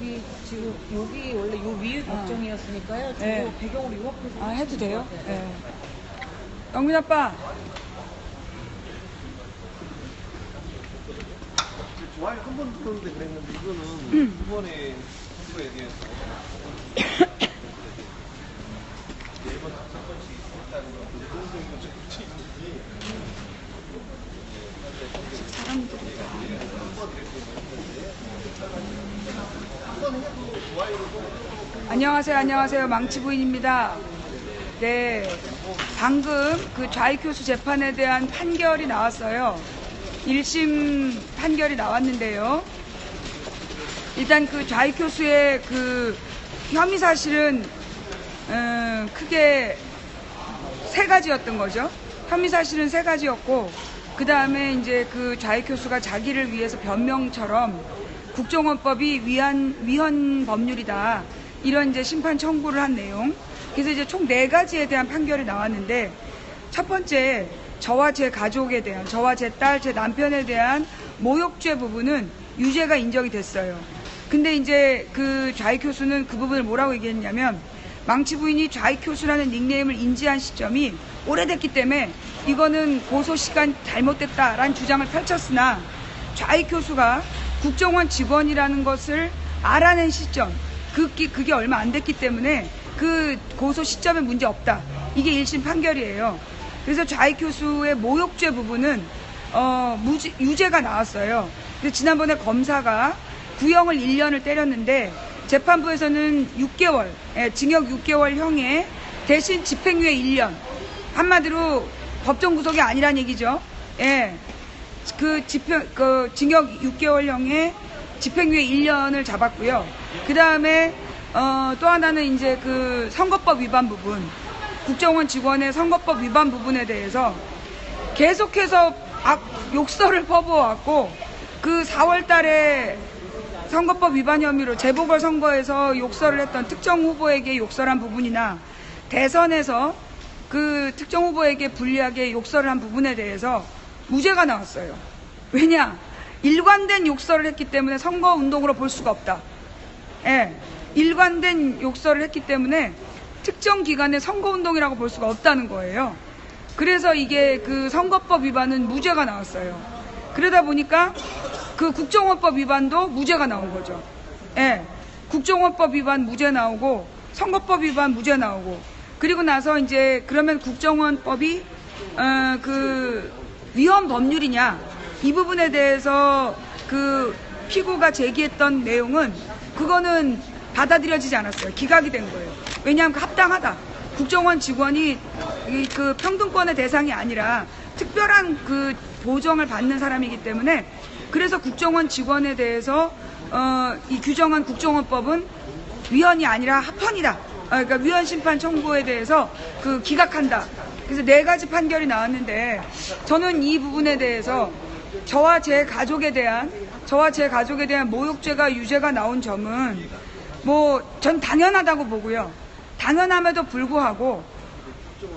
여기 지금 여기 원래 요 위에 걱정이었으니까요. 저거 네. 배경으로 요 앞에서 해도 돼요? 네. 영민 아빠. 좋아요 한 번 들었는데 그랬는데 이거는 두 번의 선거에 대해서 매번 다섯 번씩 했다는 건 그런 정도 적극적인 거지. 안녕하세요. 안녕하세요. 망치부인입니다. 네. 방금 그 좌익교수 재판에 대한 판결이 나왔어요. 1심 판결이 나왔는데요. 일단 그 좌익교수의 그 혐의 사실은 크게 세 가지였던 거죠. 혐의 사실은 세 가지였고, 그 다음에 이제 그 좌익교수가 자기를 위해서 변명처럼 국정원법이 위헌 법률이다, 이런 이제 심판 청구를 한 내용. 그래서 이제 총 4가지에 대한 판결이 나왔는데, 첫 번째, 저와 제 가족에 대한, 저와 제 딸, 제 남편에 대한 모욕죄 부분은 유죄가 인정이 됐어요. 근데 이제 그 좌익교수는 그 부분을 뭐라고 얘기했냐면, 망치부인이 좌익교수라는 닉네임을 인지한 시점이 오래됐기 때문에 이거는 고소시간 잘못됐다라는 주장을 펼쳤으나, 좌익교수가 국정원 직원이라는 것을 알아낸 시점, 그게 얼마 안 됐기 때문에 그 고소 시점에 문제 없다, 이게 1심 판결이에요. 그래서 좌익교수의 모욕죄 부분은 유죄가 나왔어요. 근데 지난번에 검사가 구형을 1년을 때렸는데 재판부에서는 6개월, 징역 6개월형에 대신 집행유예 1년. 한마디로 법정 구속이 아니란 얘기죠. 예. 그 징역 6개월형에 집행유예 1년을 잡았고요. 그 다음에 또 하나는 이제 그 선거법 위반 부분, 국정원 직원의 선거법 위반 부분에 대해서 계속해서 욕설을 퍼부어왔고, 그 4월 달에 선거법 위반 혐의로 재보궐선거에서 욕설을 했던 특정 후보에게 욕설한 부분이나 대선에서 그 특정 후보에게 불리하게 욕설을 한 부분에 대해서 무죄가 나왔어요. 왜냐? 일관된 욕설을 했기 때문에 선거운동으로 볼 수가 없다. 예. 일관된 욕설을 했기 때문에 특정 기간의 선거운동이라고 볼 수가 없다는 거예요. 그래서 이게 그 선거법 위반은 무죄가 나왔어요. 그러다 보니까 그 국정원법 위반도 무죄가 나온 거죠. 예. 국정원법 위반 무죄 나오고, 선거법 위반 무죄 나오고, 그리고 나서 이제 그러면 국정원법이 그 위헌 법률이냐, 이 부분에 대해서 그 피고가 제기했던 내용은 그거는 받아들여지지 않았어요. 기각이 된 거예요. 왜냐하면 합당하다. 국정원 직원이 그 평등권의 대상이 아니라 특별한 그 보정을 받는 사람이기 때문에, 그래서 국정원 직원에 대해서 이 규정한 국정원법은 위헌이 아니라 합헌이다. 그러니까 위헌 심판 청구에 대해서 그 기각한다. 그래서 4가지 판결이 나왔는데, 저는 이 부분에 대해서 저와 제 가족에 대한 모욕죄가 유죄가 나온 점은 전 당연하다고 보고요. 당연함에도 불구하고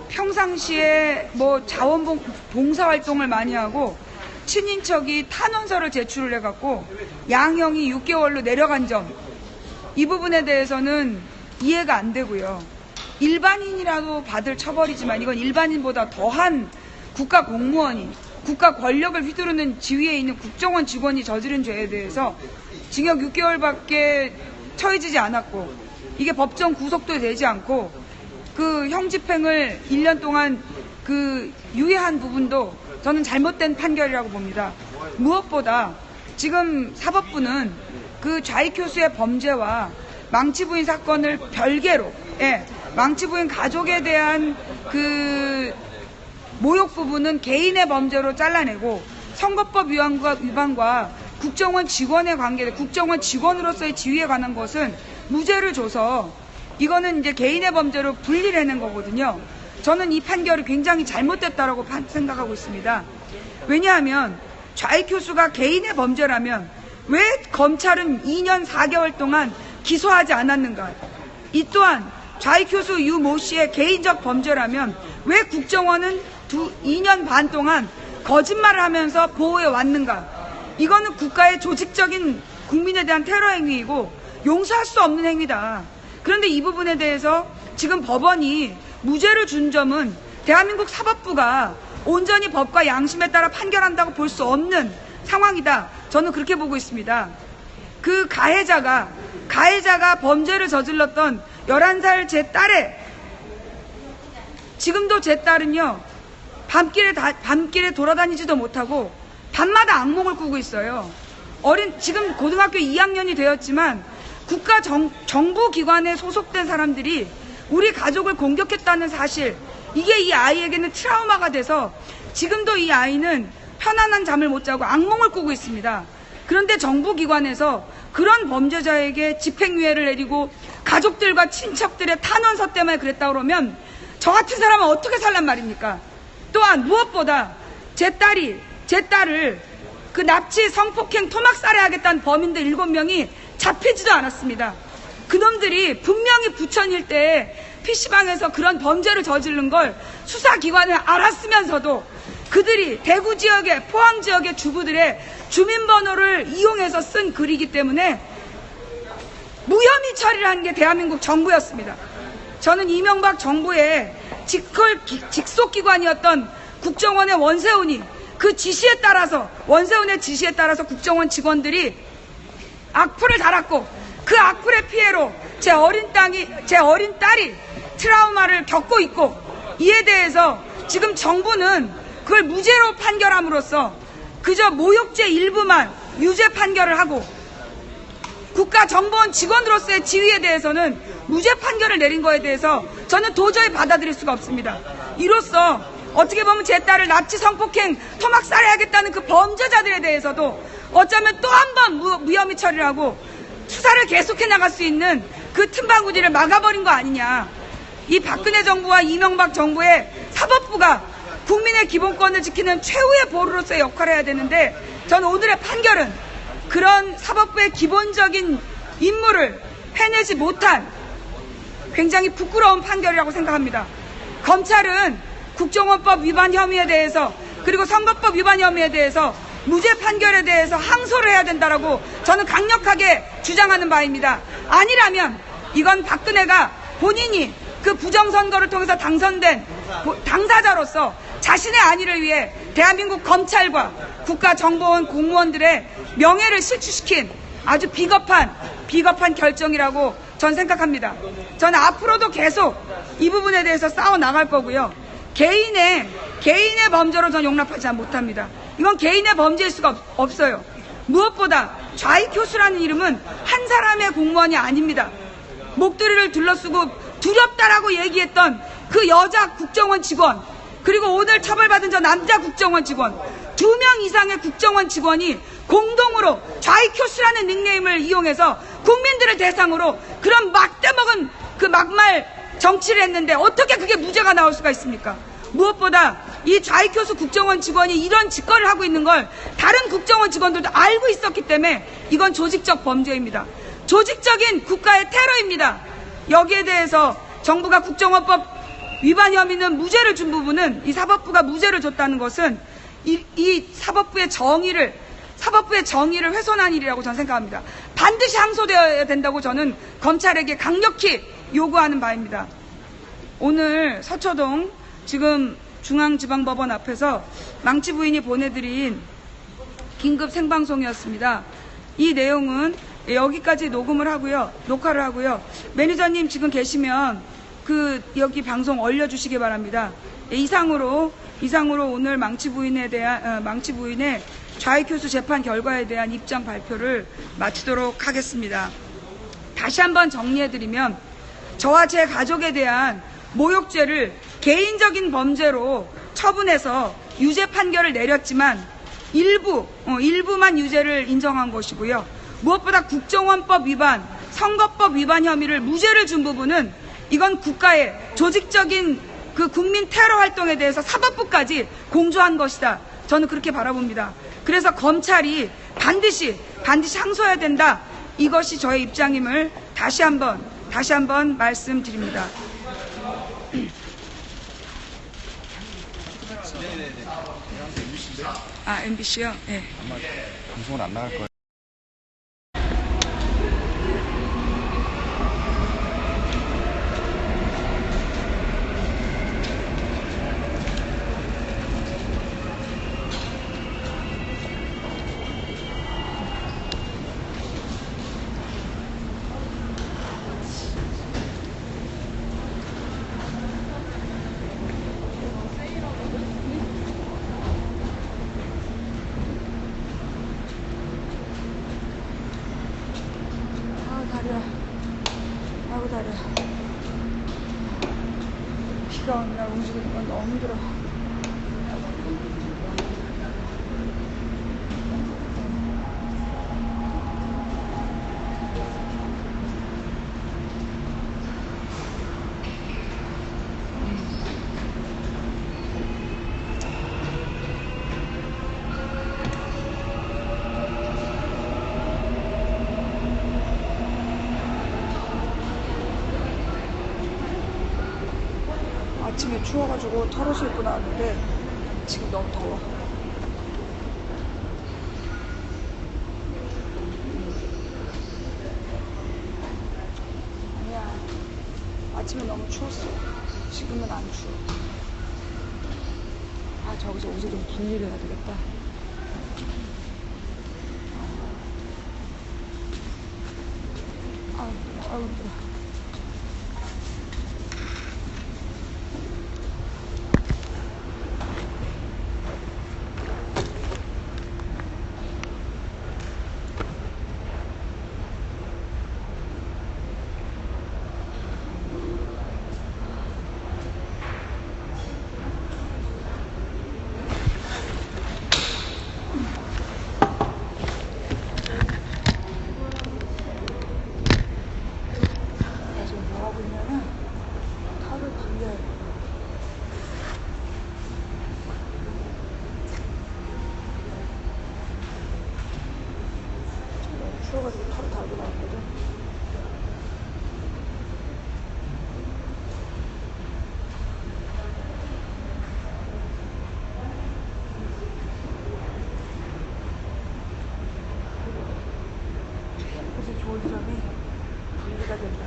평상시에 자원봉사활동을 많이 하고 친인척이 탄원서를 제출을 해갖고 양형이 6개월로 내려간 점, 이 부분에 대해서는 이해가 안 되고요. 일반인이라도 받을 처벌이지만 이건 일반인보다 더한 국가 공무원이, 국가 권력을 휘두르는 지위에 있는 국정원 직원이 저지른 죄에 대해서 징역 6개월밖에 처해지지 않았고, 이게 법정 구속도 되지 않고 그 형집행을 1년 동안 그 유예한 부분도 저는 잘못된 판결이라고 봅니다. 무엇보다 지금 사법부는 그 좌익교수의 범죄와 망치부인 사건을 별개로, 망치부인 가족에 대한 그 모욕 부분은 개인의 범죄로 잘라내고, 선거법 위반과 국정원 직원의 관계, 국정원 직원으로서의 지위에 관한 것은 무죄를 줘서 이거는 이제 개인의 범죄로 분리를 해낸 거거든요. 저는 이 판결이 굉장히 잘못됐다라고 생각하고 있습니다. 왜냐하면 좌익교수가 개인의 범죄라면 왜 검찰은 2년 4개월 동안 기소하지 않았는가? 이 또한 좌익교수 유 모 씨의 개인적 범죄라면 왜 국정원은 2년 반 동안 거짓말을 하면서 보호해 왔는가? 이거는 국가의 조직적인 국민에 대한 테러 행위이고, 용서할 수 없는 행위다. 그런데 이 부분에 대해서 지금 법원이 무죄를 준 점은 대한민국 사법부가 온전히 법과 양심에 따라 판결한다고 볼 수 없는 상황이다. 저는 그렇게 보고 있습니다. 그 가해자가 범죄를 저질렀던 11살 제 딸의, 지금도 제 딸은요, 밤길에 돌아다니지도 못하고 밤마다 악몽을 꾸고 있어요. 지금 고등학교 2학년이 되었지만 정부 기관에 소속된 사람들이 우리 가족을 공격했다는 사실, 이게 이 아이에게는 트라우마가 돼서 지금도 이 아이는 편안한 잠을 못 자고 악몽을 꾸고 있습니다. 그런데 정부 기관에서 그런 범죄자에게 집행유예를 내리고 가족들과 친척들의 탄원서 때문에 그랬다 그러면 저 같은 사람은 어떻게 살란 말입니까? 또한 무엇보다 제 딸을 그 납치, 성폭행, 토막살해하겠다는 범인들 7명이 잡히지도 않았습니다. 그놈들이 분명히 부천 일대에 PC방에서 그런 범죄를 저지른 걸 수사기관을 알았으면서도 그들이 대구 지역의, 포항 지역의 주부들의 주민번호를 이용해서 쓴 글이기 때문에 무혐의 처리를 한 게 대한민국 정부였습니다. 저는 이명박 정부의 직속기관이었던 국정원의 원세훈이 그 지시에 따라서, 원세훈의 지시에 따라서 국정원 직원들이 악플을 달았고 그 악플의 피해로 제 어린 딸이 트라우마를 겪고 있고, 이에 대해서 지금 정부는 그걸 무죄로 판결함으로써 그저 모욕죄 일부만 유죄 판결을 하고 국가정보원 직원으로서의 지위에 대해서는 무죄 판결을 내린 거에 대해서 저는 도저히 받아들일 수가 없습니다. 이로써 어떻게 보면 제 딸을 납치, 성폭행, 토막살해하겠다는 그 범죄자들에 대해서도 어쩌면 또 한 번 무혐의 처리를 하고 수사를 계속해 나갈 수 있는 그 틈바구니를 막아버린 거 아니냐. 이 박근혜 정부와 이명박 정부의 사법부가 국민의 기본권을 지키는 최후의 보루로서의 역할을 해야 되는데, 저는 오늘의 판결은 그런 사법부의 기본적인 임무를 해내지 못한 굉장히 부끄러운 판결이라고 생각합니다. 검찰은 국정원법 위반 혐의에 대해서, 그리고 선거법 위반 혐의에 대해서 무죄 판결에 대해서 항소를 해야 된다라고 저는 강력하게 주장하는 바입니다. 아니라면 이건 박근혜가 본인이 그 부정선거를 통해서 당선된 당사자로서 자신의 안위를 위해 대한민국 검찰과 국가정보원 공무원들의 명예를 실추시킨 아주 비겁한 결정이라고 전 생각합니다. 저는 앞으로도 계속 이 부분에 대해서 싸워 나갈 거고요. 개인의 범죄로 전 용납하지 못합니다. 이건 개인의 범죄일 수가 없어요. 무엇보다 좌익교수라는 이름은 한 사람의 공무원이 아닙니다. 목도리를 둘러쓰고 두렵다라고 얘기했던 그 여자 국정원 직원, 그리고 오늘 처벌받은 저 남자 국정원 직원, 2명 이상의 국정원 직원이 공동으로 좌익교수라는 닉네임을 이용해서 국민들을 대상으로 그런 막대먹은 그 막말 정치를 했는데 어떻게 그게 무죄가 나올 수가 있습니까? 무엇보다 이 좌익교수 국정원 직원이 이런 짓거리를 하고 있는 걸 다른 국정원 직원들도 알고 있었기 때문에 이건 조직적 범죄입니다. 조직적인 국가의 테러입니다. 여기에 대해서 정부가 국정원법 위반 혐의는 무죄를 준 부분은, 이 사법부가 무죄를 줬다는 것은 이 사법부의 정의를 훼손한 일이라고 저는 생각합니다. 반드시 항소되어야 된다고 저는 검찰에게 강력히 요구하는 바입니다. 오늘 서초동 지금 중앙지방법원 앞에서 망치 부인이 보내드린 긴급 생방송이었습니다. 이 내용은 여기까지 녹화를 하고요. 매니저님 지금 계시면 여기 방송 올려주시기 바랍니다. 이상으로 오늘 망치 부인의 좌익교수 재판 결과에 대한 입장 발표를 마치도록 하겠습니다. 다시 한번 정리해드리면, 저와 제 가족에 대한 모욕죄를 개인적인 범죄로 처분해서 유죄 판결을 내렸지만 일부만 유죄를 인정한 것이고요. 무엇보다 국정원법 위반, 선거법 위반 혐의를 무죄를 준 부분은 이건 국가의 조직적인 그 국민 테러 활동에 대해서 사법부까지 공조한 것이다. 저는 그렇게 바라봅니다. 그래서 검찰이 반드시 항소해야 된다. 이것이 저의 입장임을 다시 한번 말씀드립니다. MBC요? 네. 아마 방송을 안 나갈 거예요. 다리야. 아이고 다리야. 비가 오는 날 움직이는 건 너무 힘들어. 아침에 추워가지고 털옷을 입고 나왔는데 지금 너무 더워. 아니야, 아침에 너무 추웠어. 지금은 안 추워. 아, 저기서 옷을 좀 분리를 해야 되겠다. 아유 힘들어. 추워가지고 털을 달고 나왔거든. 그래서 좋은 점이 분리가 된다.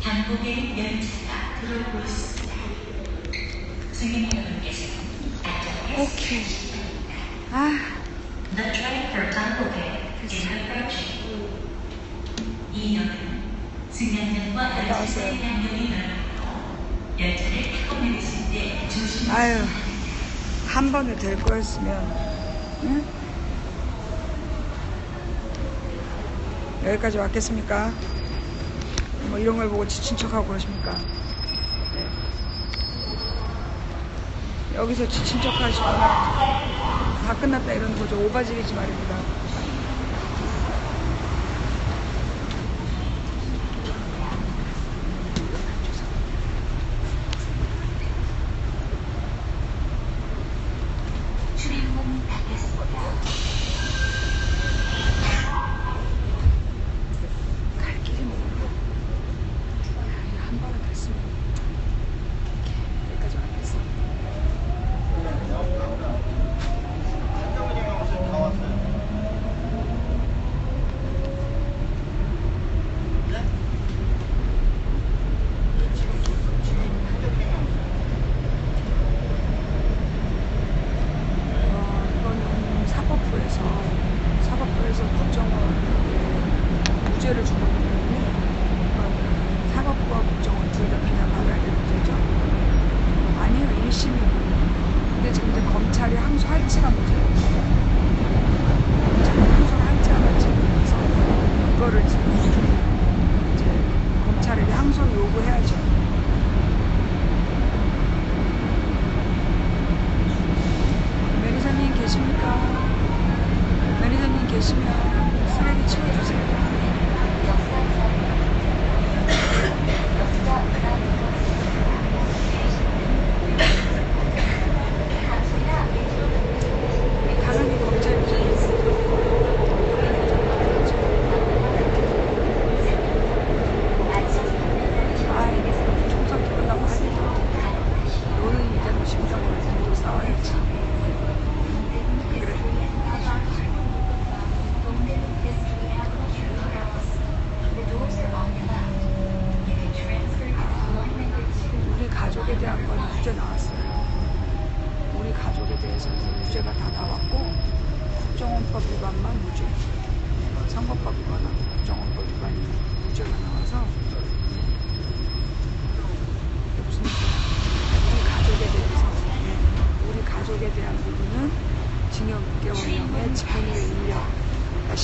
한국의 열차가 들어오고 있습니다. 승객 여러분께서는 안전하게 오케이. 아, The train for Bangkok is approaching. 이 역은 승강장과 열차의 양면이 넓고 열차를 타고 내리실 때 조심하세요. 아유, 한 번에 될 거였으면, 응? 여기까지 왔겠습니까? 뭐 이런 걸 보고 지친 척하고 그러십니까? 여기서 지친 척 하시면 다 끝났다 이러는 거죠. 오바지리지 말입니다. 출입문 닫겠습니다. 갈 길이 멀고 한 번에 갔으면 여기까지 왔겠어. 한경훈이 형 지금 다 왔어요.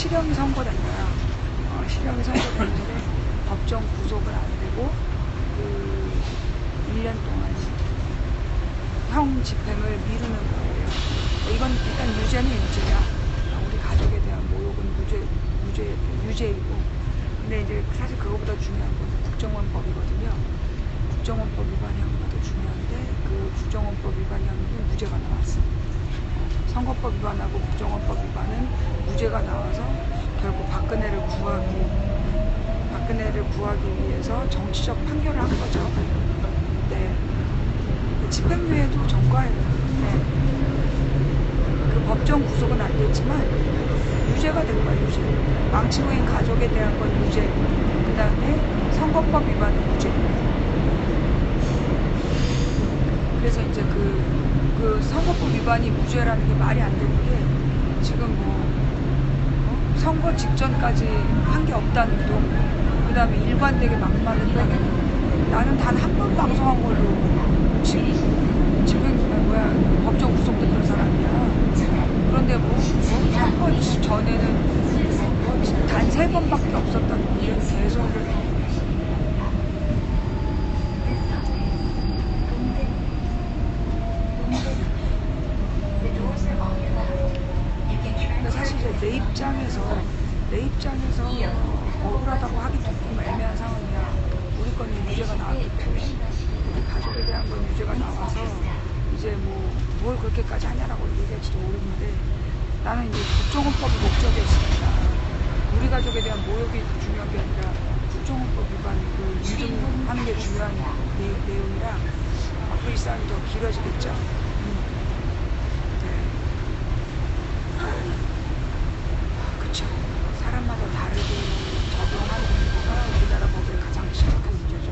실형이 선고된 거야. 실형이 선고됐는데 법정 구속은 안 되고 그 1년 동안 형 집행을 미루는 거예요. 이건 일단 유죄는 유죄야. 우리 가족에 대한 모욕은 유죄이고. 근데 이제 사실 그거보다 중요한 건 국정원법이거든요. 국정원법 위반형이 더 중요한데 그 국정원법 위반형이 무죄가 나왔어. 선거법 위반하고 국정원법 위반은 무죄가 나와서 결국 박근혜를 구하기 위해서 정치적 판결을 한 거죠. 네. 집행유예도 전과해요. 네. 그 법정 구속은 안 됐지만 유죄가 된 거야, 유죄. 망치부인 가족에 대한 건 유죄. 그 다음에 선거법 위반은 무죄. 그래서 이제 그 선거법 위반이 무죄라는 게 말이 안 되는 게 지금 선거 직전까지 한 게 없다는 둥. 그 다음에 일관되게 막말을 빼는. 나는 단 한 번 방송한 걸로 지금 법정 구속된 사람이야. 그런데 선거 전에는 단 3번밖에 없었다는 게 계속 근데 사실 이제 내 입장에서 억울하다고 하기 조금 애매한 상황이야. 우리 거는 유죄가 나왔기 때문에 우리 가족에 대한 건 유죄가 나와서 이제 뭘 그렇게까지 하냐라고 얘기할지도 모르는데 나는 이제 국정원법이 목적이었으니까 우리 가족에 대한 모욕이 중요한 게 아니라 국정원법 위반 유증하는 게 중요한 내용이라 앞으로 이 싸움이 더 길어지겠죠. 네. 그쵸. 사람마다 다르게 적용하는 거가 우리나라 법의 가장 심각한 문제죠.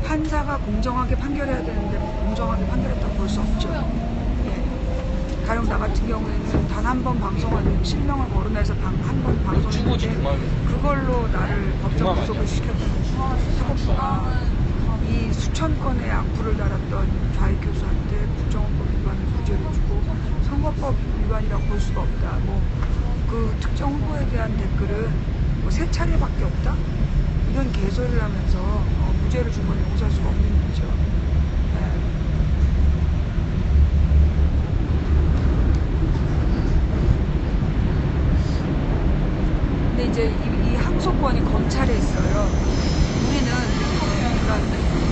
판사가 공정하게 판결해야 되는데 공정하게 판결했다고 볼 수 없죠. 예. 가령 나 같은 경우에는 단 한 번 방송하는 실명을 거론해서 한 번 방송했는데 그걸로 나를 법정 구속을 시켰던 사법부가 이 수천 건의 악플을 달았던 좌익 교수한테 국정원법 위반을 무죄를 주고 선거법 위반이라고 볼 수가 없다. 그 특정 후보에 대한 댓글은 3차례밖에 없다. 이런 개소리를 하면서 무죄를 준 건 용서할 수가 없는 일이죠. 네. 근데 이제 이 항소권이 검찰에 있어요.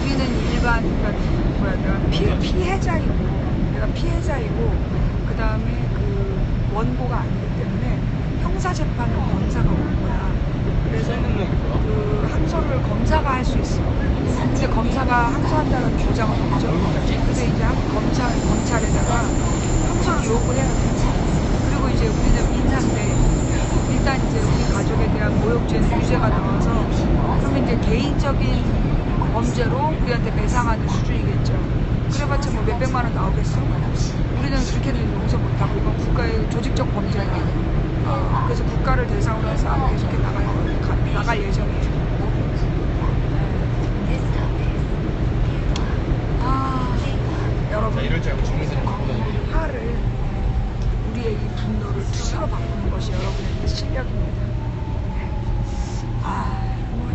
우리는 일반 피해자이고 내가 피해자이고 그 다음에 그 원고가 아니기 때문에 형사 재판은 검사가 올 거야. 그래서 그 항소를 검사가 할 수 있어. 근데 검사가 항소한다는 주장은 없죠. 그래서 이제 검찰에다가 항소를 요구해야 돼요. 그리고 이제 우리는 민사인데 일단 이제 우리 가족에 대한 모욕죄는 유죄가 나와서 그러면 이제 개인적인 범죄로 우리한테 배상하는 수준이겠죠. 그래봤자 몇백만 원 나오겠어. 우리는 그렇게는 용서 못하고 이건 국가의 조직적 범죄야. 그래서 국가를 대상으로 해서 아마 계속해 나갈 예정이에요. 여러분, 화를 우리의 이 분노를 투시로 바꾸는 것이 여러분의 실력입니다.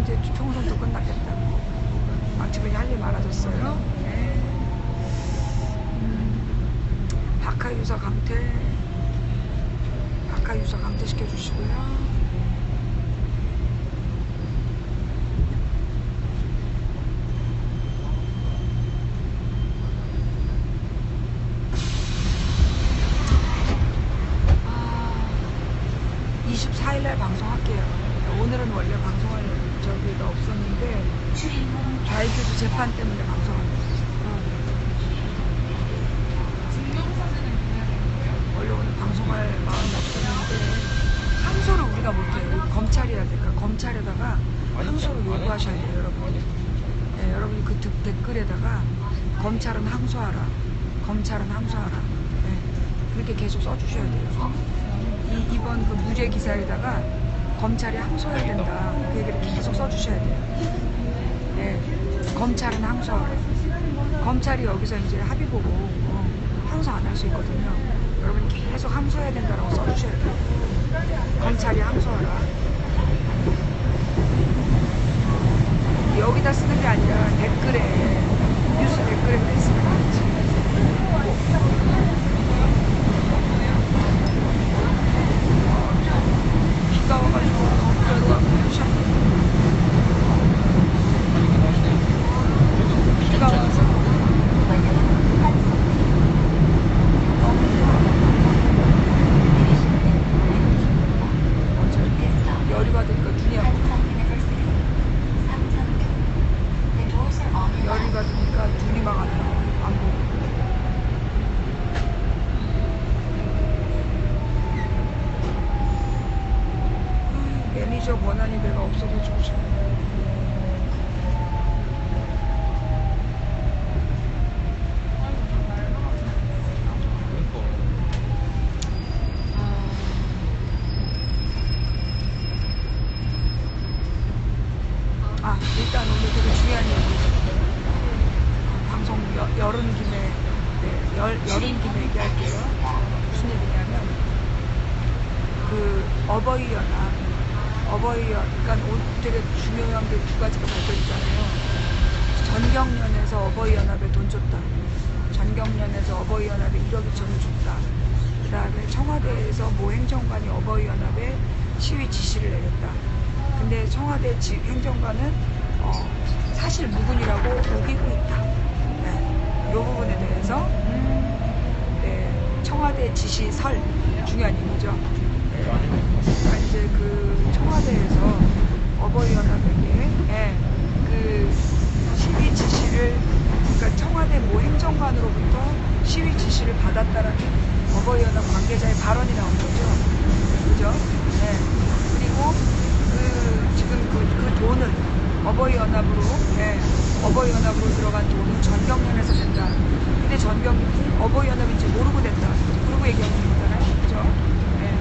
이제 총선도 끝났겠다. 망치분이 할 일 많아졌어요. 네. 박하유서 강퇴 시켜주시고요. 방송할게요. 오늘은 원래 방송할 저기가 없었는데 좌익 교수 재판 때문에 방송하고 있어요. 원래 오늘 방송할 마음이 없었는데 항소를 우리가 못해요. 검찰이 해야 될까? 검찰에다가 항소를 요구하셔야 돼요, 여러분. 네, 여러분이 그 댓글에다가 검찰은 항소하라. 검찰은 항소하라. 네, 그렇게 계속 써주셔야 돼요. 이번 그 무죄 기사에다가 검찰이 항소해야 된다. 그 얘기를 계속 써주셔야 돼요. 예. 검찰은 항소하라. 검찰이 여기서 이제 합의 보고 항소 안 할 수 있거든요. 여러분 계속 항소해야 된다라고 써주셔야 돼요. 검찰이 항소하라. 여기다 쓰는 게 아니라 댓글에, 뉴스 댓글에 쓰는 거지. 비가 와가지고 너무 비가 와서 열이 받으니까 눈이 아프다. 열이 받으니까 눈이 막 안 보고. 매니저 권한이 내가 없어져주고 싶어. 일단 오늘 되게 중요한 얘기. 방송 열은 김에, 열은 김에 얘기할게요. 무슨 얘기냐면, 그러니까 오늘 되게 중요한 게 두 가지가 발표했잖아요. 전경련에서 어버이연합에 돈 줬다. 전경련에서 어버이연합에 1억 2천을 줬다. 그 다음에 청와대에서 모 행정관이 어버이연합에 시위 지시를 내렸다. 근데 청와대 행정관은 사실 무근이라고 우기고 있다. 네. 이 부분에 대해서 청와대 지시설 중요한 얘기죠. 그러니까 이제 그 청와대에서 어버이연합에게 그 시위 지시를, 그러니까 청와대 모 행정관으로부터 시위 지시를 받았다라는 어버이연합 관계자의 발언이 나온 거죠. 그죠? 네. 그리고 지금 그 돈을 어버이연합으로 들어간 돈은 전경련에서 된다. 근데 어버이연합인지 모르고 된다. 그러고 얘기하는 거잖아요. 그죠? 네.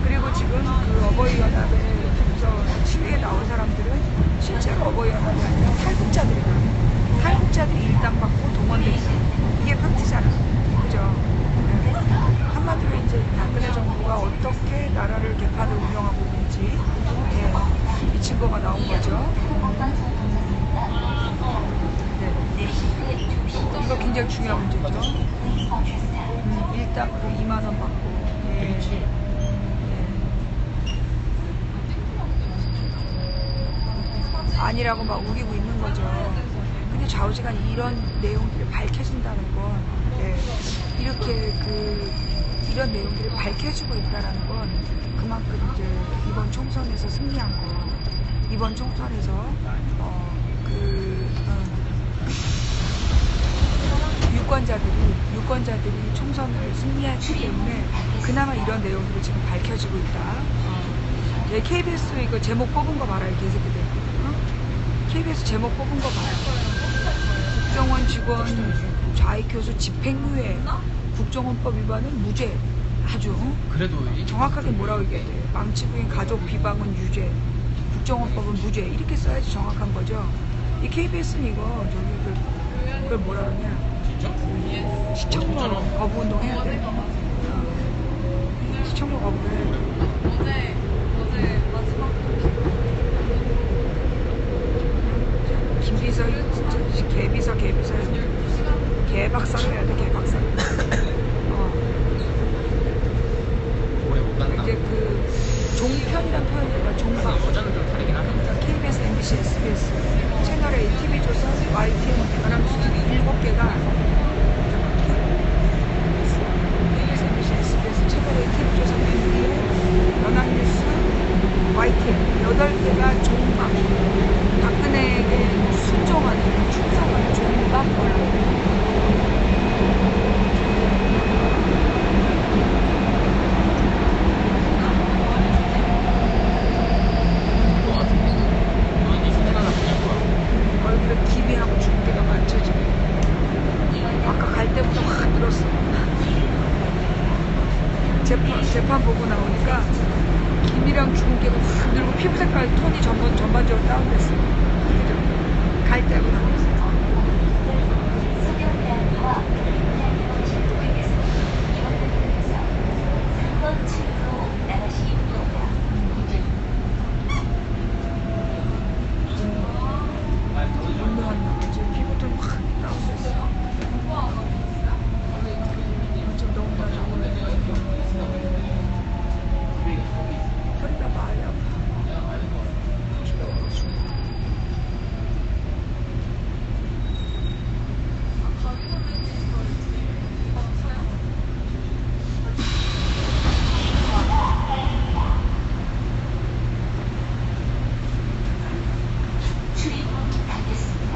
그리고 지금 그 어버이연합에서 시위에 나온 사람들은 실제로 어버이연합이 아니라 탈북자들이다. 탈북자들이 일당받고 동원된다. 이게 팩트잖아. 그죠? 네. 한마디로 이제 박근혜 정부가 어떻게 나라를 개판을 운영하고 있는지 이 증거가 나온 거죠. 네. 이거 굉장히 중요한 문제죠. 일당으로 2만원 받고. 아니라고 막 우기고 있는 거죠. 근데 좌우지간 이런 내용들이 밝혀진다는 건, 이렇게 이런 내용들이 밝혀지고 있다는 건 그만큼 이제 이번 총선에서 승리한 거, 이번 총선에서 유권자들이 총선을 승리했기 때문에 그나마 이런 내용들이 지금 밝혀지고 있다. KBS 이거 제목 뽑은 거 봐라, 이 개새끼들. KBS 제목 뽑은 거 봐요. 국정원 직원 좌익교수 집행유예, 국정원법 위반은 무죄. 아주 그래도 정확하게 뭐라고 얘기해야 돼요. 망치부인 가족 비방은 유죄, 국정원법은 무죄, 이렇게 써야지 정확한 거죠. 이 KBS는 이거 그걸 뭐라 그러냐, 시청료 거부 운동 해야 돼. 시청료 거부를 해야 돼. 어제 김비서 진짜 개비서 개박사를 해야 돼. 개박사. 이제 그 종편이란 표현이에요. 종방. KBS, MBC, SBS, 채널A, TV조선, YTN, 연합뉴스 TV 7개가 KBS, MBC, SBS, 채널A, TV조선, MBC, 연합뉴스, YTN 8개가 종방. 박근혜에게 순종하는, 충성하는 종방 언론. 얼굴에 기미하고 주름기가 많죠 지금. 아까 갈 때보다 확 늘었어. 재판 보고 나오니까 기미랑 주름기가 확 늘고 피부 색깔 톤이 전반적으로 다운됐어. 그죠? 갈대하고 나왔어요. 소경대학교와 대학교에서 이원대학교에서 3번 출구로 나가시입니다. 운동하는 거지. 피부도 확 나오고 있어. 지금 너무 나가고 허리가 많이 아파. 출입문 닫겠습니다.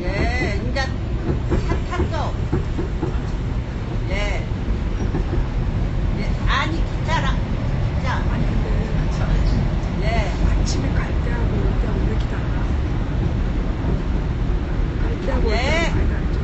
예, 이제 차 탔어. 예. 예, 아니, 기차라. 기차. 아니 근데 예. 아침에 갈대하고 올 때하고 왜 이렇게 달라? 갈대하고 올 예. 때하고 많이 다르죠.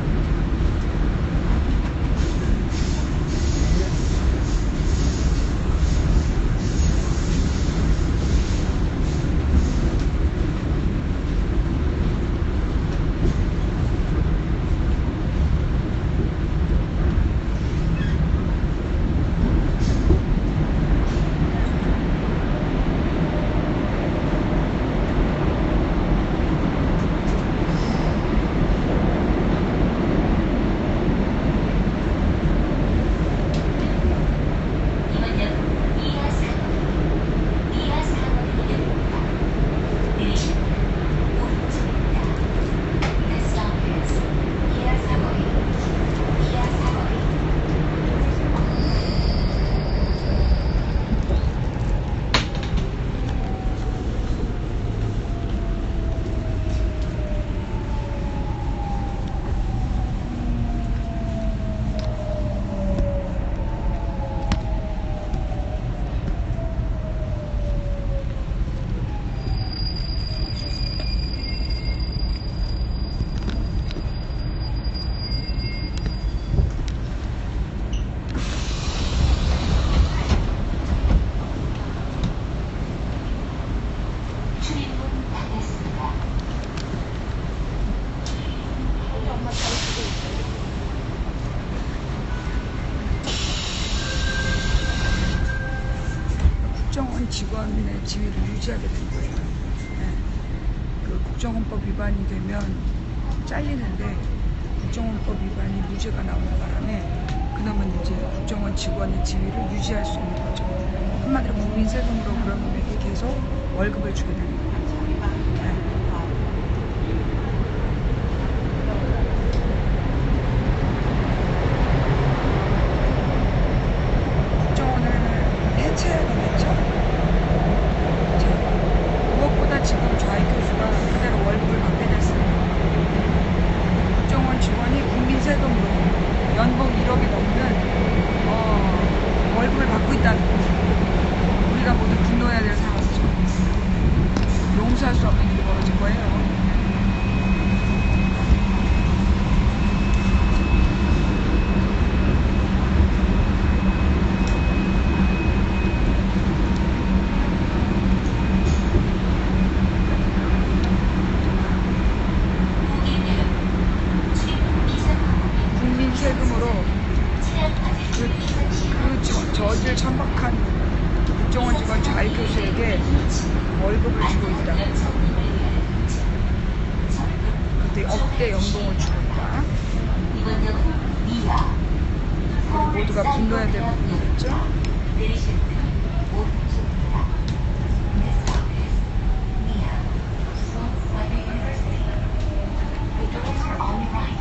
이번 역 이하 4번역입니다. 내리시는 오른쪽입니다. Next stop is 이하 4번역. 이하 4번역. 출입문 닫겠습니다. 국정원 직원의 지위를 유지하게 된 거예요. 네. 그 국정원법 위반이 되면 잘리는데 국정원법 위반이 무죄가 나오는 바람에 그놈은 이제 국정원 직원의 지위를 유지할 수 있는 거죠. 한마디로 국민 세금으로 그런 놈에게 계속 월급을 주게 되는 거예요. 네. 국정원을 해체해야 되겠죠. 자, 무엇보다 지금 좌익 교수가 그대로 월급을 받게 됐어요. 국정원 직원이 국민 세금으로 연봉 1억이 넘는 월급을 받고 있다는 거죠. 우리가 모두 분노해야 될 상황이죠. 용서할 수 없는 일이 벌어진 거예요. 국민 세금으로 저질 천박한 국정원 직원 좌익 교수에게 월급을 주고 있다. 그때 억대 연봉을 주고 있다. 이번 역은 이하. 우리 모두가 분노해야 될 부분이겠죠. 내리실 때 오른쪽입니다. Next stop is 이하. Sunny University. The doors are on the right.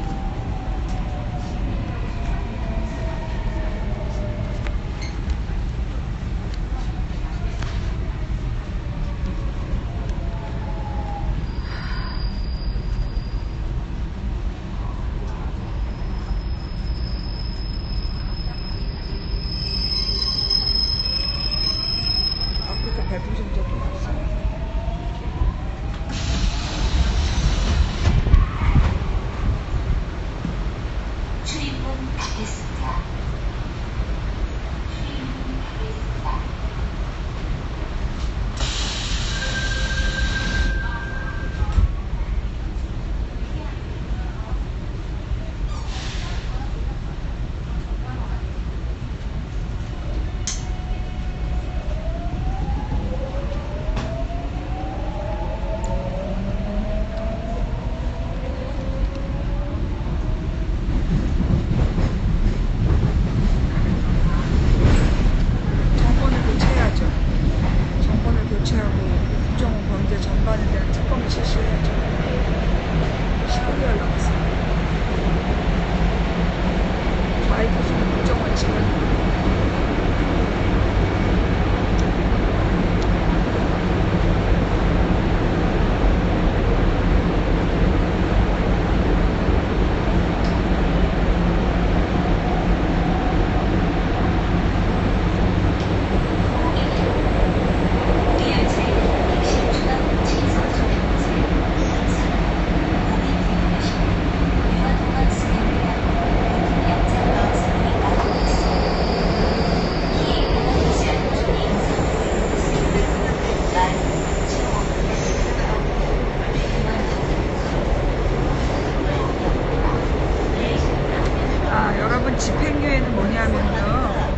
유죄는 뭐냐면요,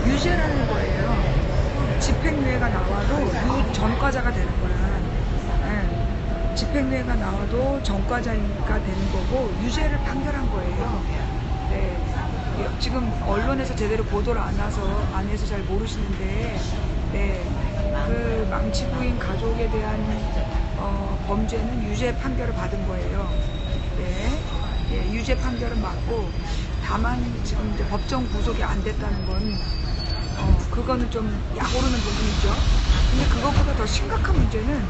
유죄라는 거예요. 집행유예가 나와도 전과자가 되는 거야. 네. 집행유예가 나와도 전과자가 되는 거고 유죄를 판결한 거예요. 네. 지금 언론에서 제대로 보도를 안 해서 잘 모르시는데, 네. 그 망치 부인 가족에 대한 범죄는 유죄 판결을 받은 거예요. 네. 예, 유죄 판결은 맞고, 다만 지금 이제 법정 구속이 안 됐다는 건 그거는 좀 약오르는 부분이죠. 근데 그것보다 더 심각한 문제는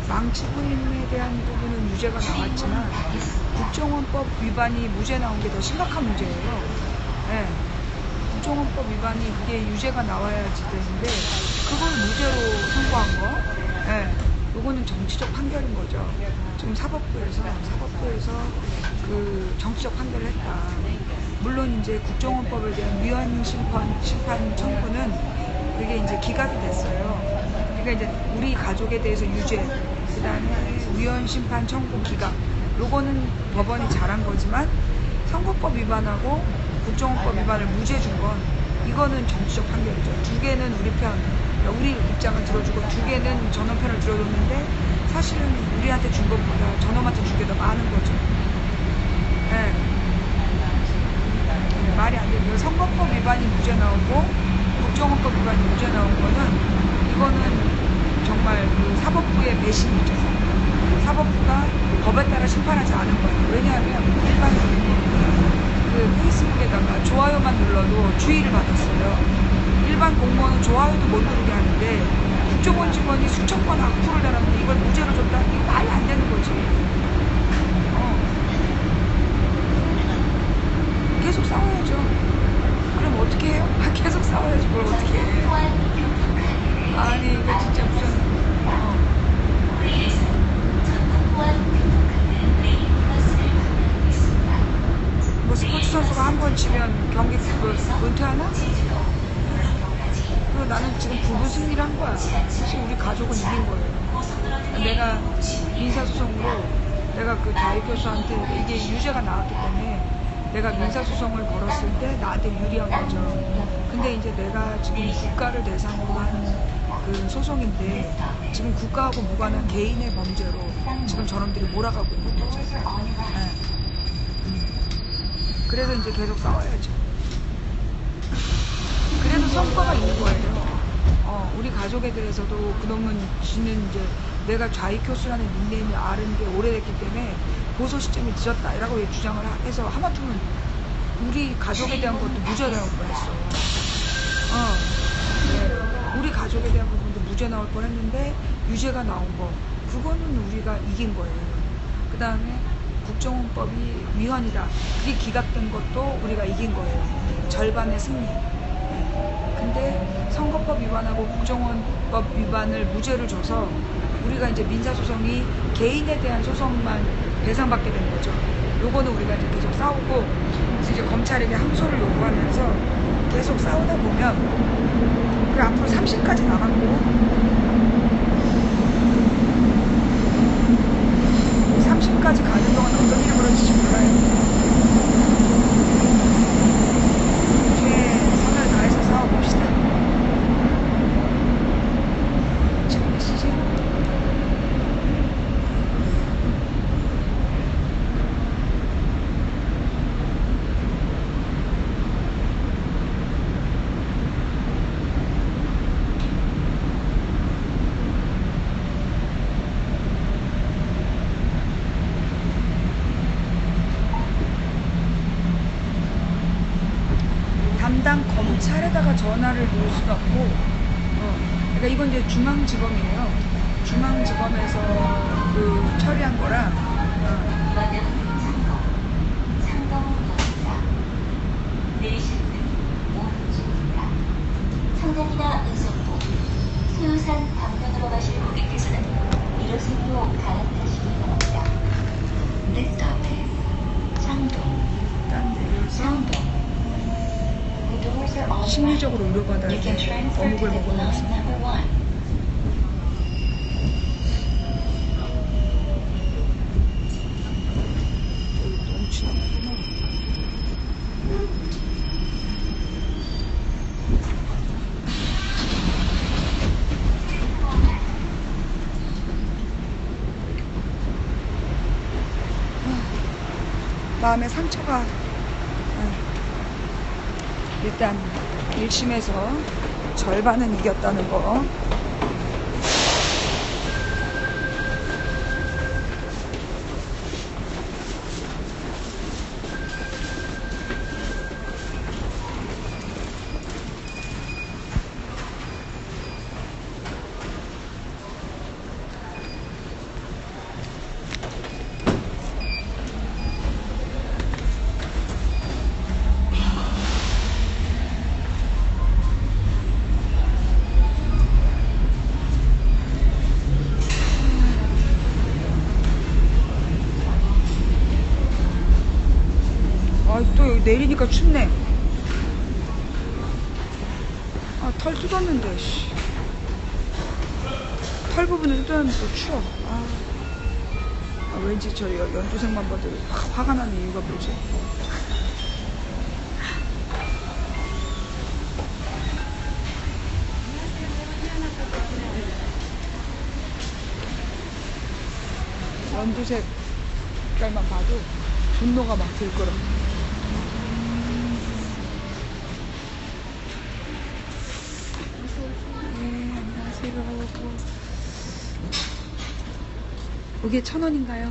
망치 부인에 대한 부분은 유죄가 나왔지만 국정원법 위반이 무죄 나온 게 더 심각한 문제예요. 네. 국정원법 위반이 그게 유죄가 나와야지 되는데 그걸 무죄로 선고한 거. 네. 요거는 정치적 판결인 거죠. 지금 사법부에서 그 정치적 판결을 했다. 물론 이제 국정원법에 대한 위헌 심판 청구는 그게 이제 기각이 됐어요. 그러니까 이제 우리 가족에 대해서 유죄, 그 다음에 위헌 심판 청구 기각, 요거는 법원이 잘한 거지만 선거법 위반하고 국정원법 위반을 무죄 준 건 이거는 정치적 판결이죠. 두 개는 우리 입장을 들어주고 두 개는 전원 편을 들어줬는데 사실은 우리한테 준 것보다 전원한테 준 게 더 많은 거죠. 네. 말이 안 돼요. 선거법 위반이 무죄 나오고 국정원법 위반이 무죄 나온 거는 이거는 정말 그 사법부의 배신이죠. 사법부가 법에 따라 심판하지 않은 거예요. 왜냐하면 일반 그 페이스북에다가 좋아요만 눌러도 주의를 받았어요. 일반 공무원은 좋아요도 못 누르게 하는데 국정원 직원이 수천 번 악플을 달았는데 이걸 무죄로 줬다? 이거 말이 안 되는 거지. 계속 싸워야죠. 그럼 어떻게 해요? 계속 싸워야지 뭘 어떻게 해. 아니 이거 진짜 무슨 뭐 스포츠 선수가 한 번 지면 경기 은퇴하나? 그리고 나는 지금 부부승리를 한 거야. 사실 우리 가족은 이긴 거예요. 내가 민사소송으로 내가 그 자유교수한테 이게 유죄가 나왔기 때문에 내가 민사소송을 걸었을 때 나한테 유리한 거죠. 근데 이제 내가 지금 국가를 대상으로 한 그 소송인데 지금 국가하고 무관한 개인의 범죄로 지금 저놈들이 몰아가고 있는 거죠. 네. 그래서 이제 계속 싸워야죠. 그래도 성과가 있는 거예요. 우리 가족에 대해서도 그놈은 지는 이제 내가 좌익교수라는 닉네임이 아는 게 오래됐기 때문에 고소 시점이 늦었다라고 주장을 해서 하마터면 우리 가족에 대한 것도 무죄 나올 뻔했어요. 네. 우리 가족에 대한 부분도 무죄 나올 뻔했는데 유죄가 나온 거 그거는 우리가 이긴 거예요. 그 다음에 국정원법이 위헌이다. 그게 기각된 것도 우리가 이긴 거예요. 절반의 승리. 근데 선거법 위반하고 국정원법 위반을 무죄를 줘서 우리가 이제 민사소송이 개인에 대한 소송만 배상받게 된 거죠. 요거는 우리가 이제 계속 싸우고 이제 검찰에게 항소를 요구하면서 계속 싸우다 보면 그 앞으로 30까지 나갔고 30까지 가는 동안 어떤 일이 벌어질지 몰라요. 최선을 다해서 싸워봅시다. 지금 몇 시지? 담당 검찰에다가 전화를 놓을 수도 없고, 그러니까 이건 이제 중앙지검이에요. 중앙지검에서 그 처리한 거라. 청담이나 의성부, 수유산 방면으로 가실 고객께서는 1호선로 갈아타시기 바랍니다. This stop is 창동. 일단 내려서 창동. The doors are all 심리적으로 의료받아야 You can 돼. transfer to 어묵을 the 먹으면서. lounge number 1. 너무 치는구나. 마음의 상처가 일단 1심에서 절반은 이겼다는 거. 또 여기 내리니까 춥네. 아, 털 뜯었는데, 씨. 털 부분을 뜯었는데 또 추워. 왠지 저 연두색만 봐도 화가 나는 이유가 뭐지? 연두색 깔만 봐도 분노가 막 들 거라. 이게 1,000원인가요?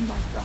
맛있다.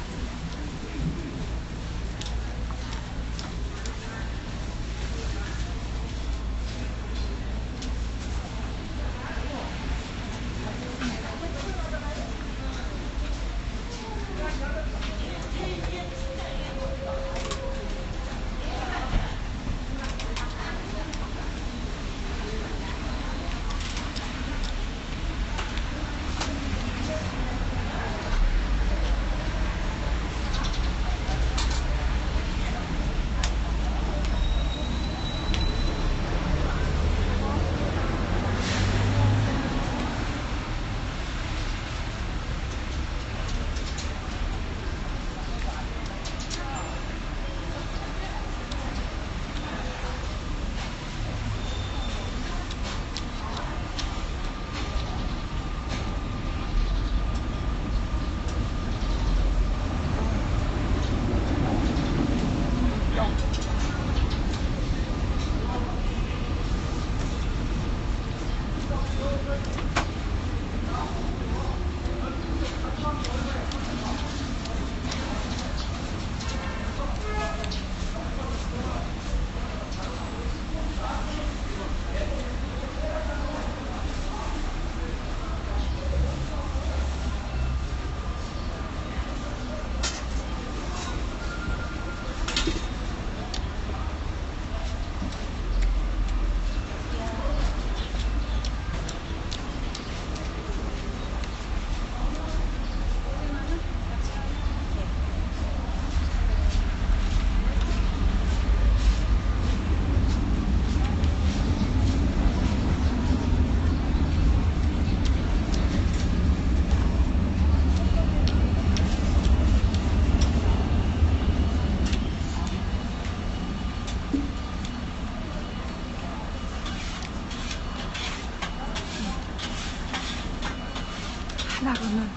하나로는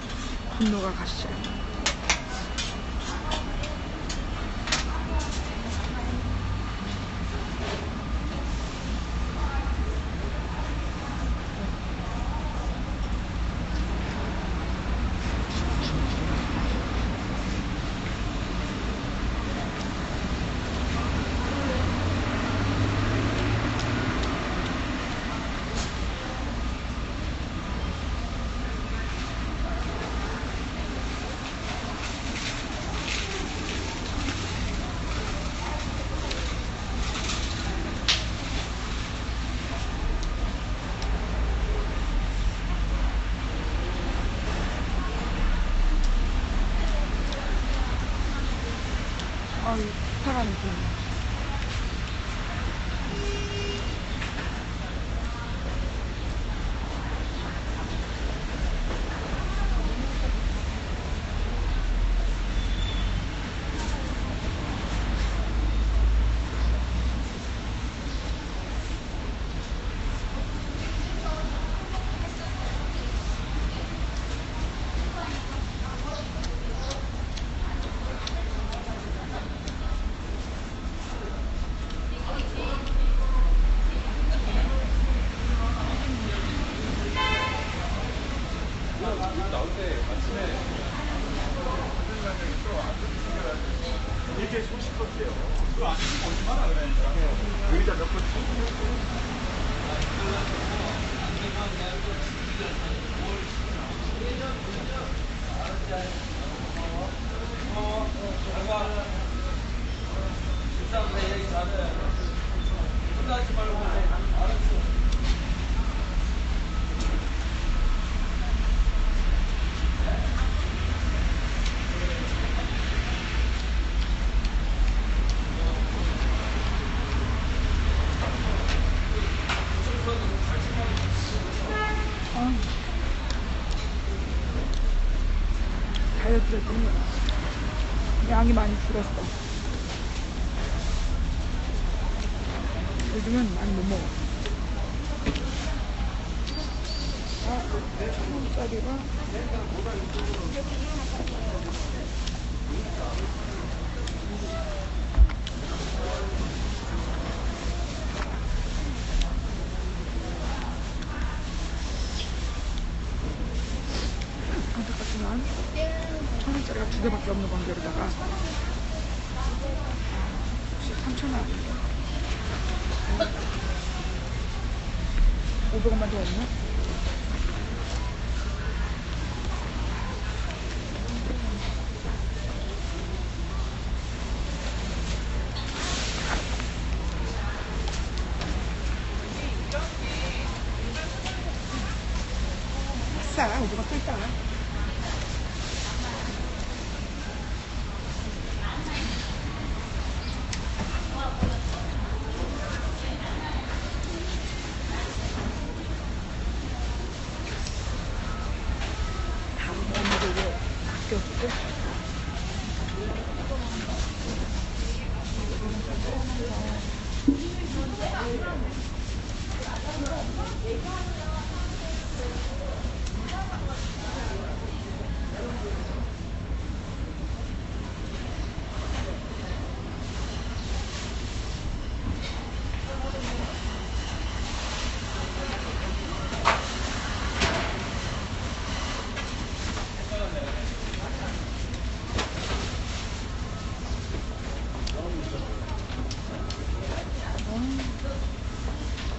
분노가 가시죠. 아유, 파가는 분. 되게 소식 같아요. 그거 안 쓰고 오지 마라 그러니까. 여기다 몇 번 치고. 다이어트 했더니 양이 많이 줄었어. 요즘은 많이 못 먹어. 천원짜리가 안타깝지만 1,000원짜리가 2개밖에 없는 관계로다가 3,000원 500원만 더 없나? 싸, 500원 또 있다.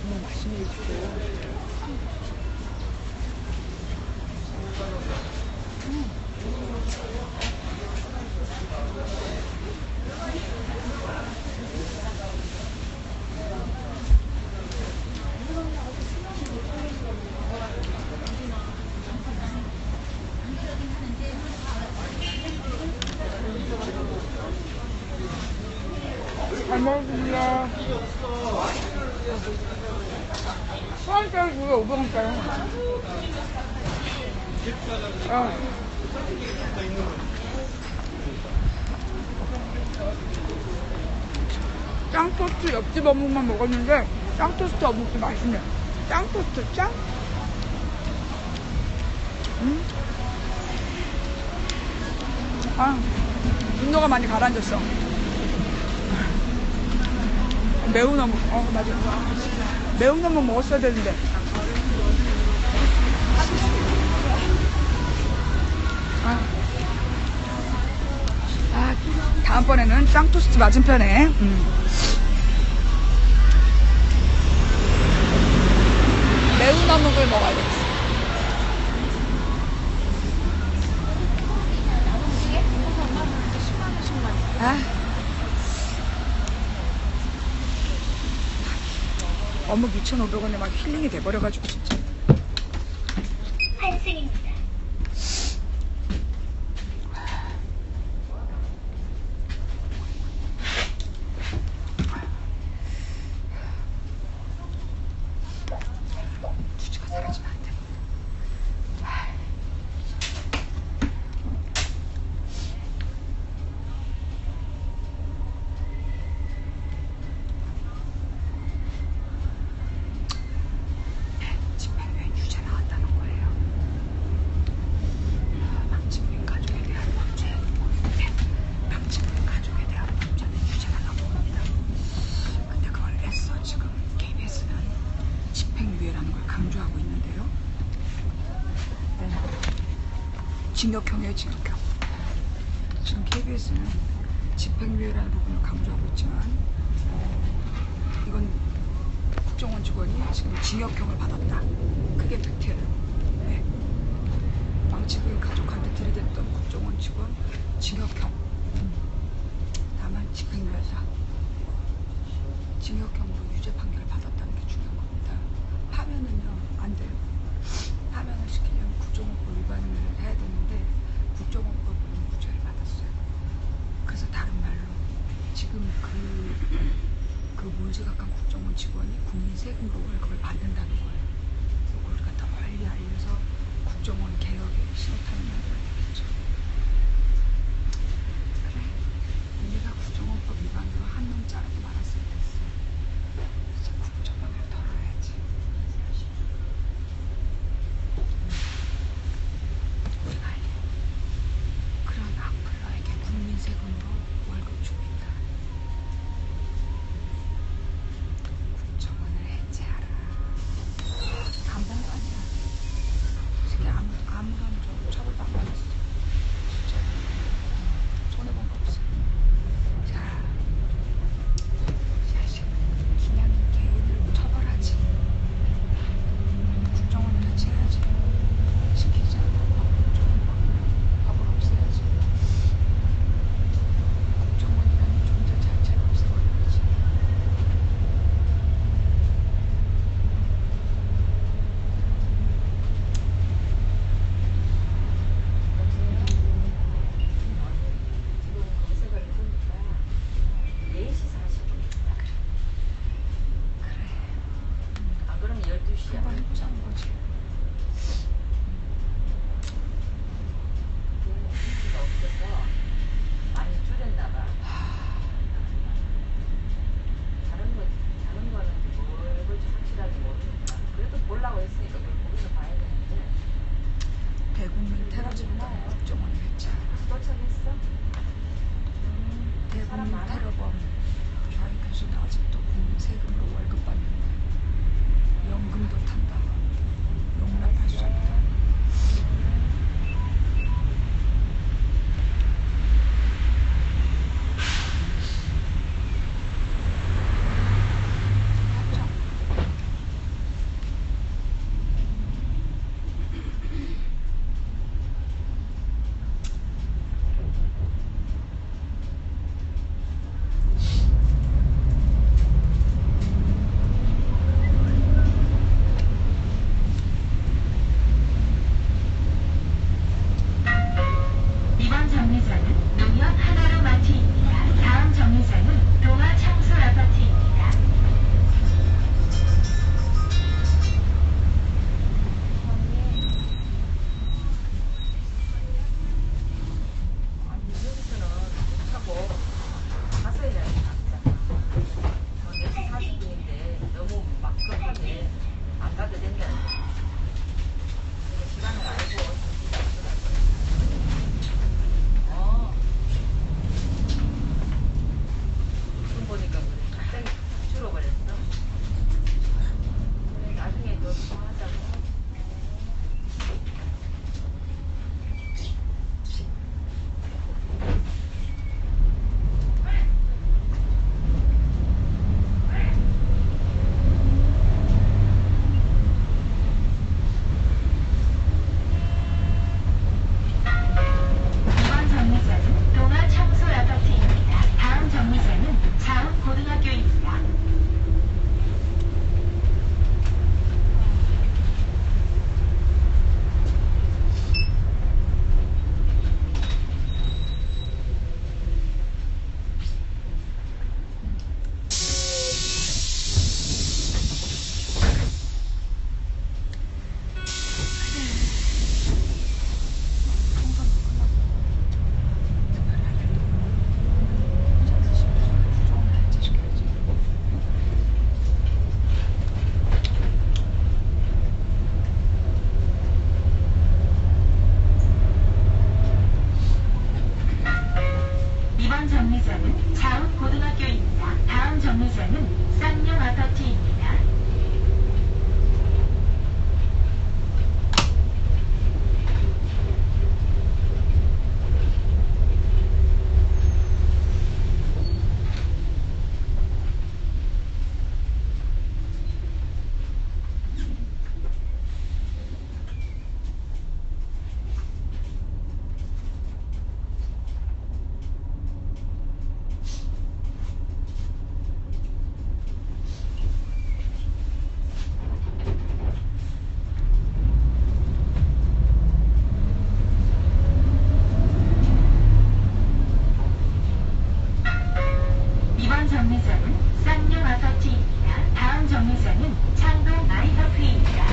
정말 맛있는 게 주고. 잘 먹습니다. 소원짜리 주고 500원짜리. 짱토스트 옆집 어묵만 먹었는데 짱토스트 어묵도 맛있네. 짱토스트 짱? 분노가 많이 가라앉았어. 매운 어묵, 맞아. 매운 어묵 먹었어야 되는데. 다음번에는 짱토스트 맞은편에 매운 어묵을 먹어야겠어. 어묵 2,500원에 막 힐링이 돼버려가지고 진짜. 환승입니다. 주지가 사라지면 안 돼. 집행유예 유죄 나왔다는 거예요. 망친민 가족에 대한 범죄, 망친민 가족에 대한 범죄는 유죄가 나온 겁니다. 근데 그걸 애써 지금 KBS는 집행유예라는 걸 강조하고 있는데요. 징역형이에요, 징역형. 지금 KBS는 집행유예라는 부분을 강조하고 있지만 이건 국정원 직원이 지금 징역형을 받았다. 그게 팩트예요. 네. 왕칙을 가족한테 들이댔던 국정원 직원 징역형. 다만 집행유예다. 징역형으로 유죄 판결을 받았다는 게 중요한 겁니다. 파면은요 안 돼요. 파면을 시키려면 국정원법 위반을 해야 되는데 국정원법으로 무죄를 받았어요. 그래서 다른 말로 지금 그 몰지각한 국정원 직원이 국민 세금으로 월급을 받는다는 거예요. 그걸 우리가 더 빨리 알려서 국정원 개혁에 신호탄을 만들어야 되겠죠. 그래, 우리가 국정원법 위반으로 한 놈 자르고 말았으면 됐어. 이제 국정원을 덜어야지. 그런 악플러에게 국민 세금으로 월급 주고 있다. 국정원을 해체하라. 감동도 아니야. 솔직히 아무런 처벌도 안 받았어. 진짜 손해본 거 없어. 자, 그냥 개인을 처벌하지. 국정원을 해체해야지. 시키지 않고 법을 없애야지. 국정원이라는 존재 자체를 없애버려야지. 지금 검색을 해보니까 4시 40분이다. 그래. 아, 그러면 12시야. 한번 해보자는 거지. 인기가 없어서 많이 줄였나 봐. 다른 거는 뭘 볼지 확실하게 모르니까. 그래도 보려고 했으니까 그걸 보기서 봐야 되는데. 대국민 테러범 국정원을 해체하라. 도착했어? 대국민 테러범 좌익 교수는 아직도 국민 세금으로 월급 받는데 연금도 탄다. 용납할 수 없다. 맞죠? 이번 정류장은 농협 하나로마트입니다. 다음 정류장은 동아 청솔 아파트입니다. 아니, 여기서는 못 타고 가서 해야 돼. 4시 40분인데 너무 막 급하게 안 가도 된다. 시간을 알고 정신이 없더라고요. 지금 보니까 그래. 갑자기 줄어버렸어. 그래, 나중에 또 통화하자고. 이번 정류장은 동아 청솔 아파트입니다. 다음 정류장은 자운 고등학교입니다. 이번 정류장은 자운 고등학교입니다. 다음 정류장은 쌍용 아파트입니다. 정류장은 쌍용 아파트입니다. 다음 정류장은 창동 아이파크입니다.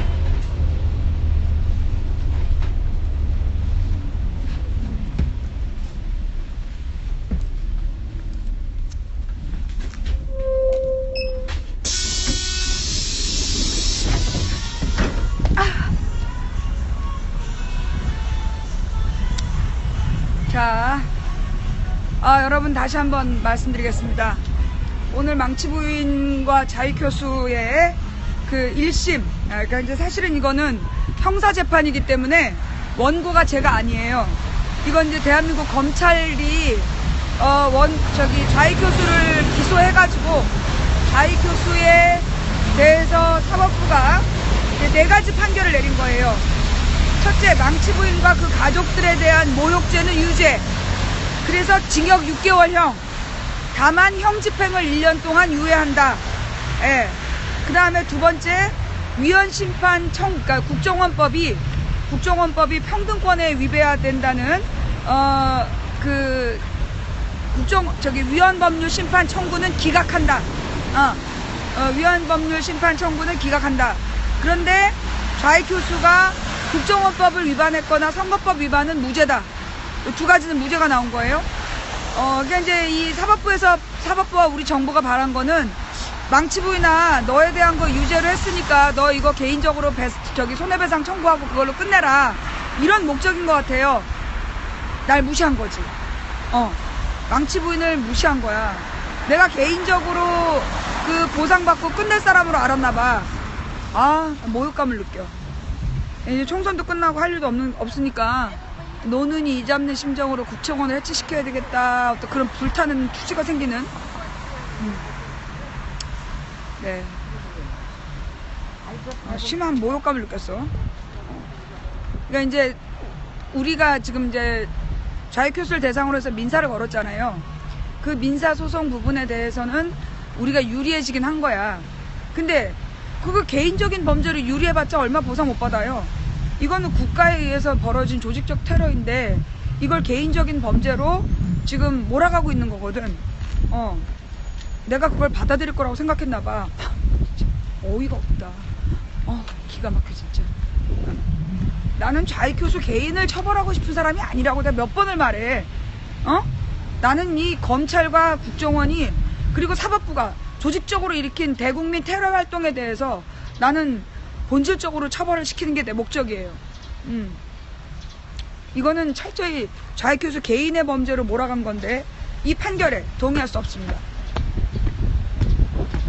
자, 여러분 다시 한번 말씀드리겠습니다. 오늘 망치부인과 자익교수의 그 1심, 그러니까 이제 사실은 이거는 형사재판이기 때문에 원고가 제가 아니에요. 이건 이제 대한민국 검찰이 자익교수를 기소해가지고 자익교수에 대해서 사법부가 네 가지 판결을 내린 거예요. 첫째, 망치부인과 그 가족들에 대한 모욕죄는 유죄. 그래서 징역 6개월형. 다만 형집행을 1년 동안 유예한다. 예. 그 다음에 두 번째, 위헌심판 그러니까 국정원법이 평등권에 위배된다는 위헌법률 심판 청구는 기각한다. 위헌법률 심판 청구는 기각한다. 그런데 좌익교수가 국정원법을 위반했거나 선거법 위반은 무죄다. 두 가지는 무죄가 나온 거예요. 그러니까 이제 이 사법부와 우리 정부가 바란 거는 망치부인아 너에 대한 거 유죄로 했으니까 너 이거 개인적으로 손해배상 청구하고 그걸로 끝내라. 이런 목적인 것 같아요. 날 무시한 거지. 망치부인을 무시한 거야. 내가 개인적으로 그 보상받고 끝낼 사람으로 알았나 봐. 모욕감을 느껴. 이제 총선도 끝나고 할 일도 없으니까 노는 이 잡는 심정으로 국정원을 해체시켜야 되겠다. 어떤 그런 불타는 투지가 생기는. 네. 심한 모욕감을 느꼈어. 그러니까 이제 우리가 지금 이제 좌익교수를 대상으로 해서 민사를 걸었잖아요. 그 민사소송 부분에 대해서는 우리가 유리해지긴 한 거야. 근데 그거 개인적인 범죄를 유리해봤자 얼마 보상 못 받아요. 이거는 국가에 의해서 벌어진 조직적 테러인데 이걸 개인적인 범죄로 지금 몰아가고 있는 거거든. 내가 그걸 받아들일 거라고 생각했나 봐. 진짜 어이가 없다. 기가 막혀 진짜. 나는 좌익교수 개인을 처벌하고 싶은 사람이 아니라고 내가 몇 번을 말해. 나는 이 검찰과 국정원이 그리고 사법부가 조직적으로 일으킨 대국민 테러 활동에 대해서 나는 본질적으로 처벌을 시키는 게 내 목적이에요. 이거는 철저히 좌익교수 개인의 범죄로 몰아간 건데 이 판결에 동의할 수 없습니다.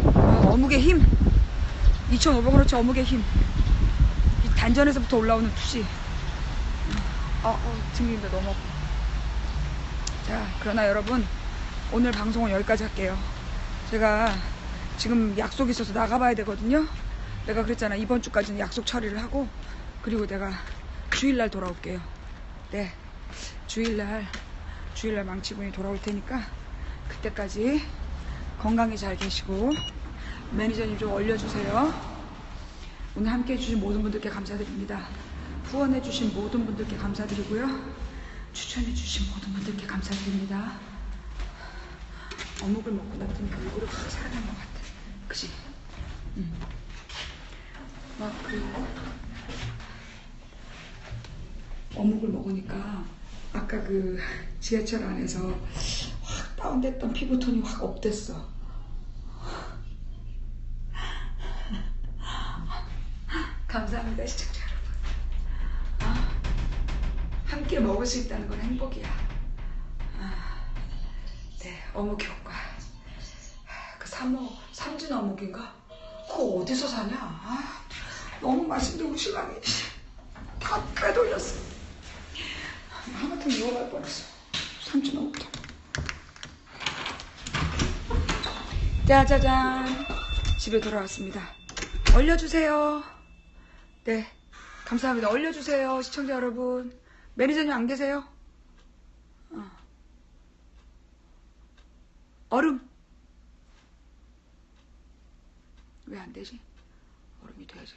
어묵의 힘. 2,500원어치 어묵의 힘. 이 단전에서부터 올라오는 투시. 등긴데 너무 아파. 자, 그러나 여러분 오늘 방송은 여기까지 할게요. 제가 지금 약속이 있어서 나가봐야 되거든요. 내가 그랬잖아. 이번 주까지는 약속 처리를 하고 그리고 내가 주일날 돌아올게요. 네, 주일날 망치부인이 돌아올 테니까 그때까지 건강히 잘 계시고 매니저님 좀 올려주세요. 오늘 함께 해주신 모든 분들께 감사드립니다. 후원해주신 모든 분들께 감사드리고요. 추천해주신 모든 분들께 감사드립니다. 어묵을 먹고 났더니 얼굴이 확 살아난 것 같아. 그치? 어묵을 먹으니까 아까 그 지하철 안에서 확 다운됐던 피부톤이 확 업됐어. 감사합니다, 시청자 여러분. 함께 먹을 수 있다는 건 행복이야. 네, 어묵 효과. 그 삼진 어묵인가? 그거 어디서 사냐? 너무 맛있는데 우리 신랑이 다 빼돌렸어. 하마터면 이혼할 뻔했어. 삼진 어묵. 짜자잔. 집에 돌아왔습니다. 올려주세요. 네, 감사합니다. 올려주세요, 시청자 여러분. 매니저님 안 계세요? 얼음. 왜 안 되지? 얼음이 돼야지.